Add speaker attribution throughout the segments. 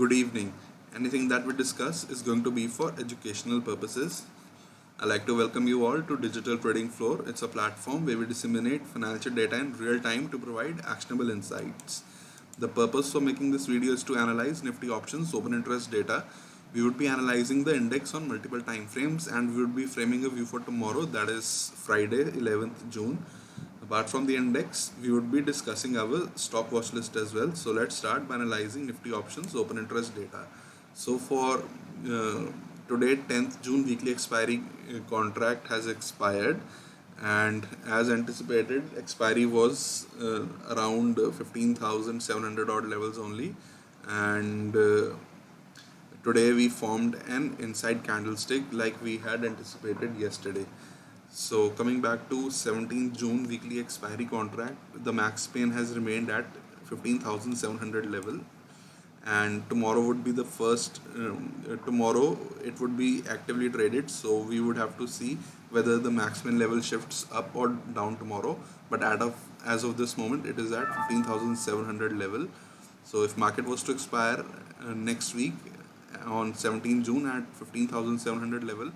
Speaker 1: Good evening. Anything that we discuss is going to be for educational purposes. I'd like to welcome you all to Digital Trading Floor. It's a platform where we disseminate financial data in real time to provide actionable insights. The purpose for making this video is to analyze Nifty options open interest data. We would be analyzing the index on multiple time frames and we would be framing a view for tomorrow, that is Friday, 11th June. Apart from the index, we would be discussing our stock watch list as well. So let's start by analyzing Nifty options open interest data. So for today, 10th June weekly expiry contract has expired, and as anticipated, expiry was around 15,700 odd levels only, and today we formed an inside candlestick like we had anticipated yesterday. So coming back to 17th June weekly expiry contract, the max pain has remained at 15,700 level, and tomorrow would be the first. Tomorrow it would be actively traded, so we would have to see whether the max pain level shifts up or down tomorrow. But as of this moment, it is at 15,700 level. So if market was to expire next week on 17th June at 15,700 level,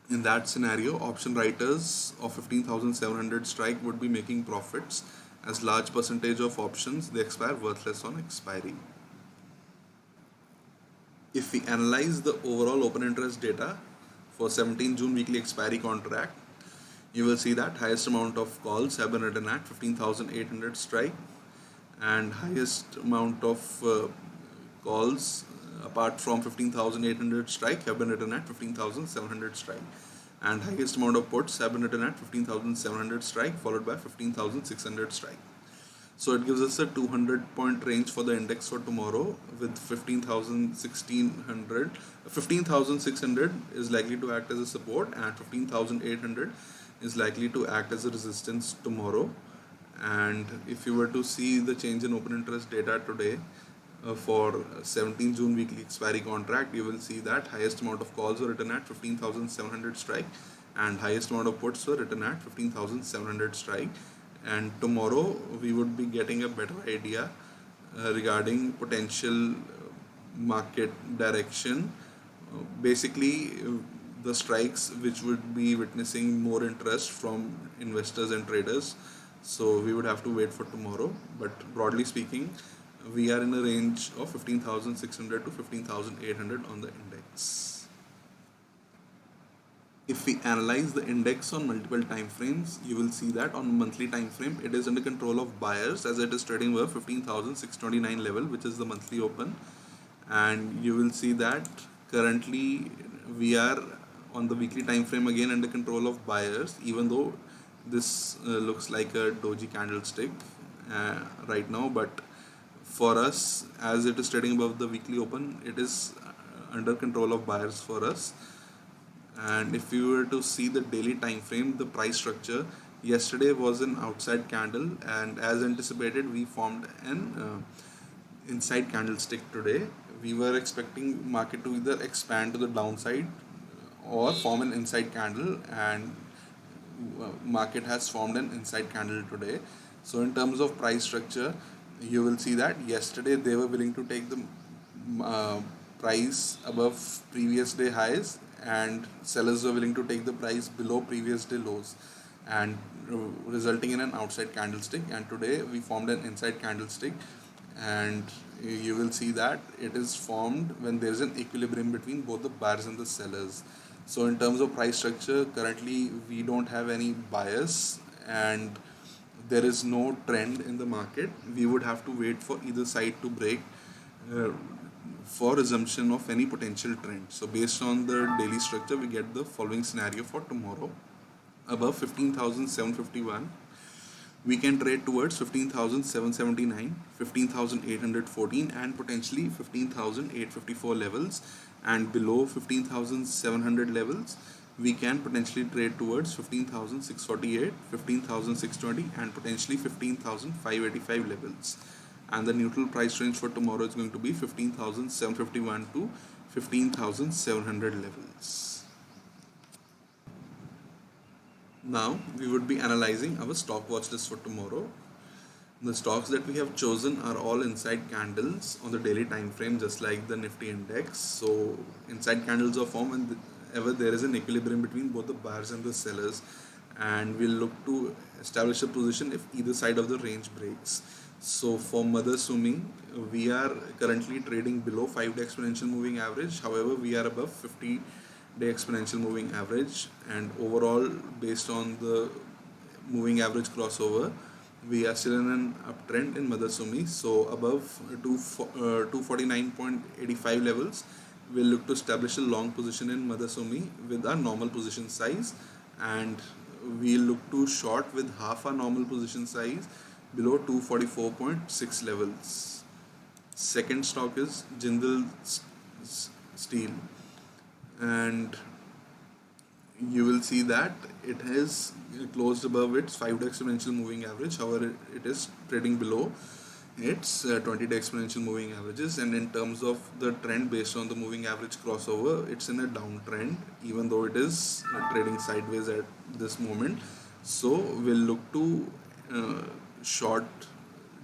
Speaker 1: in that scenario, option writers of 15,700 strike would be making profits, as large percentage of options they expire worthless on expiry. If we analyze the overall open interest data for 17 June weekly expiry contract, you will see that highest amount of calls have been written at 15,800 strike, and highest amount of calls apart from 15,800 strike have been written at 15,700 strike, and highest amount of puts have been written at 15,700 strike, followed by 15,600 strike. So it gives us a 200-point range for the index for tomorrow, with 15,600 is likely to act as a support, and 15,800 is likely to act as a resistance tomorrow. And if you were to see the change in open interest data today, for 17 June weekly expiry contract, you will see that highest amount of calls were written at 15,700 strike, and highest amount of puts were written at 15,700 strike. And tomorrow we would be getting a better idea regarding potential market direction. The strikes which would be witnessing more interest from investors and traders. So we would have to wait for tomorrow. But broadly speaking, we are in a range of 15,600 to 15,800 on the index. If we analyze the index on multiple time frames, you will see that on monthly time frame it is under control of buyers, as it is trading above 15,629 level, which is the monthly open. And you will see that currently we are on the weekly time frame again under control of buyers, even though this looks like a doji candlestick right now. But for us, as it is trading above the weekly open, it is under control of buyers for us. And if you were to see the daily time frame, the price structure yesterday was an outside candle, and as anticipated we formed an inside candlestick today. We were expecting market to either expand to the downside or form an inside candle, and market has formed an inside candle today. So in terms of price structure, you will see that yesterday they were willing to take the price above previous day highs, and sellers were willing to take the price below previous day lows, and resulting in an outside candlestick. And today we formed an inside candlestick, and you will see that it is formed when there is an equilibrium between both the buyers and the sellers. So in terms of price structure, currently we don't have any bias, and there is no trend in the market. We would have to wait for either side to break uh, for resumption of any potential trend. So based on the daily structure, we get the following scenario for tomorrow. Above 15,751, we can trade towards 15,779, 15,814, and potentially 15,854 levels. And below 15,700 levels, we can potentially trade towards 15,648, 15,620, and potentially 15,585 levels. And the neutral price range for tomorrow is going to be 15,751 to 15,700 levels. Now we would be analyzing our stock watch list for tomorrow. The stocks that we have chosen are all inside candles on the daily time frame, just like the Nifty index. So inside candles are formed whenever there is an equilibrium between both the buyers and the sellers, and we'll look to establish a position if either side of the range breaks. So for Mother Sumi, we are currently trading below 5-day exponential moving average. However, we are above 50-day exponential moving average, and overall, based on the moving average crossover, we are still in an uptrend in Mother Sumi. So above 249.85 levels, we'll look to establish a long position in Mother Sumi with our normal position size, and we'll look to short with half our normal position size below 244.6 levels. Second stock is Jindal Steel, and you will see that it has closed above its 5-day exponential moving average. However, it is trading below its 20-day exponential moving averages, and in terms of the trend based on the moving average crossover, it's in a downtrend even though it is trading sideways at this moment. So we'll look to short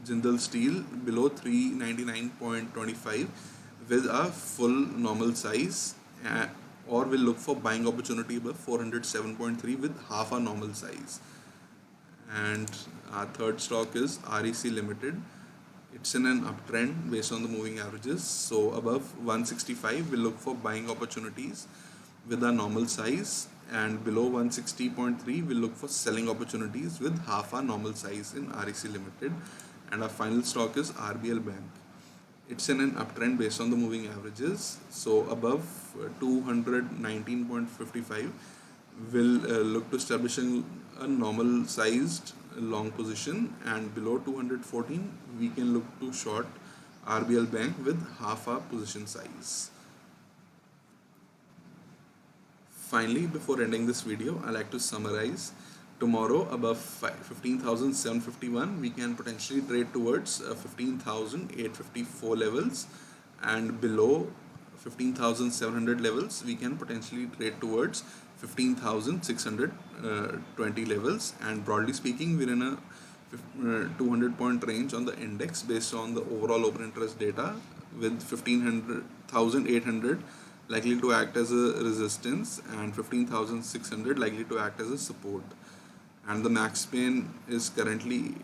Speaker 1: Jindal Steel below 399.25 with a full normal size, or we'll look for buying opportunity above 407.3 with half a normal size. And our third stock is REC Limited. It's in an uptrend based on the moving averages. So above 165, we'll look for buying opportunities with a normal size, and below 160.3, we'll look for selling opportunities with half our normal size in REC Limited. And our final stock is RBL Bank. It's in an uptrend based on the moving averages. So above 219.55, we'll look to establishing a normal sized long position, and below 214, we can look to short RBL Bank with half our position size. Finally, before ending this video, I like to summarize. Tomorrow, above 15,751, we can potentially trade towards 15,854 levels, and below 15,700 levels, we can potentially trade towards 15,620 levels. And broadly speaking, we're in a 200-point range on the index based on the overall open interest data, with 15,800 likely to act as a resistance and 15,600 likely to act as a support. And the max pain is currently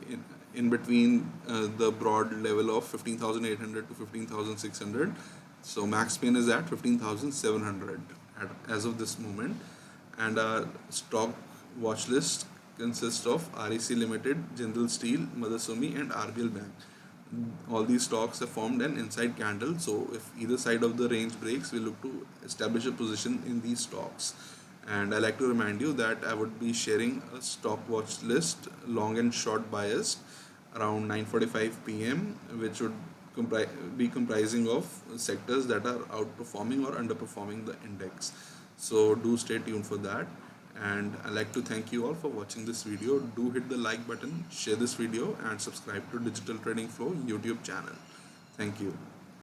Speaker 1: in between the broad level of 15,800 to 15,600. So max pain is at 15,700 as of this moment. And our stock watch list consists of REC Limited, Jindal Steel, Mother Sumi, and RBL Bank. All these stocks have formed an inside candle, so if either side of the range breaks, we look to establish a position in these stocks. And I like to remind you that I would be sharing a stock watch list, long and short biased, around 9:45 p.m., which would be comprising of sectors that are outperforming or underperforming the index. So do stay tuned for that. And I'd like to thank you all for watching this video. Do hit the like button, share this video, and subscribe to Digital Trading Flow YouTube channel. Thank you.